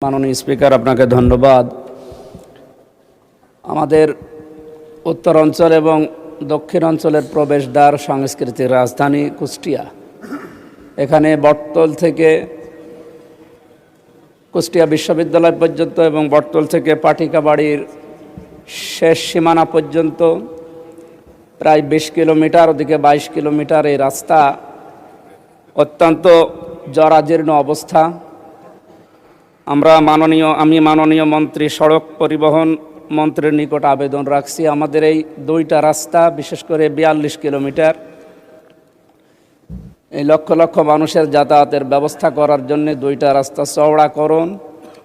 মাননীয় স্পিকার, আপনাকে ধন্যবাদ। আমাদের উত্তর অঞ্চল এবং দক্ষিণ অঞ্চলের প্রবেশদ্বার সাংস্কৃতিক রাজধানী কুষ্টিয়া। এখানে বটতল থেকে কুষ্টিয়া বিশ্ববিদ্যালয় পর্যন্ত এবং বটতল থেকে পাটিকাবাড়ির শেষ সীমানা পর্যন্ত প্রায় 20 কিলোমিটার, ওদিকে 22 কিলোমিটার এই রাস্তা অত্যন্ত জরাজীর্ণ অবস্থা। আমি মাননীয় মন্ত্রী, সড়ক পরিবহন মন্ত্রীর নিকট আবেদন রাখছি, আমাদের এই দুইটা রাস্তা, বিশেষ করে 42 কিলোমিটার, এই লক্ষ লক্ষ মানুষের যাতায়াতের ব্যবস্থা করার জন্য দুইটা রাস্তা চওড়াকরণ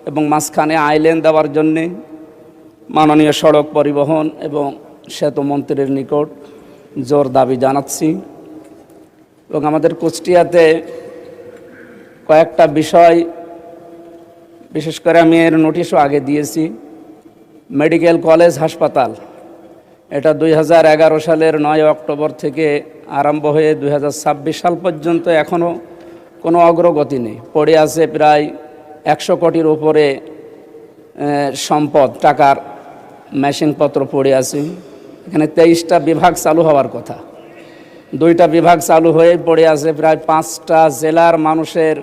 এবং মাঝখানে আইল্যান্ড দেওয়ার জন্যে মাননীয় সড়ক পরিবহন এবং সেতু মন্ত্রীর নিকট জোর দাবি জানাচ্ছি। এবং আমাদের কুষ্টিয়াতে কয়েকটা বিষয়, বিশেষ করে আমি এর নোটিশও আগে দিয়েছি। মেডিকেল কলেজ হাসপাতাল, এটা 2011 সালের 9 অক্টোবর থেকে আরম্ভ হয়ে 2026 সাল পর্যন্ত এখনও কোনো অগ্রগতি নেই। পড়ে আছে প্রায় 100 কোটির উপরে সম্পদ, টাকার মেশিনপত্র পড়ে আছে। এখানে 23টা বিভাগ চালু হওয়ার কথা, 2টা বিভাগ চালু হয়ে পড়ে আছে। প্রায় 5টা জেলার মানুষের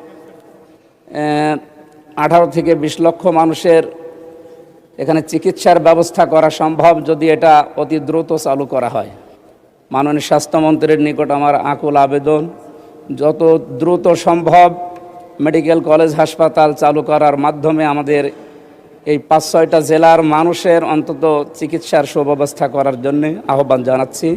18 থেকে 20 লক্ষ মানুষের এখানে চিকিৎসার ব্যবস্থা করা সম্ভব যদি এটা অতি দ্রুত চালু করা হয়। মাননীয় স্বাস্থ্যমন্ত্রীর নিকট আমার আকুল আবেদন, যত দ্রুত সম্ভব মেডিকেল কলেজ হাসপাতাল চালু করার মাধ্যমে আমাদের এই 5-6টা জেলার মানুষের অন্তত চিকিৎসার সুব্যবস্থা করার জন্য আহ্বান জানাচ্ছি।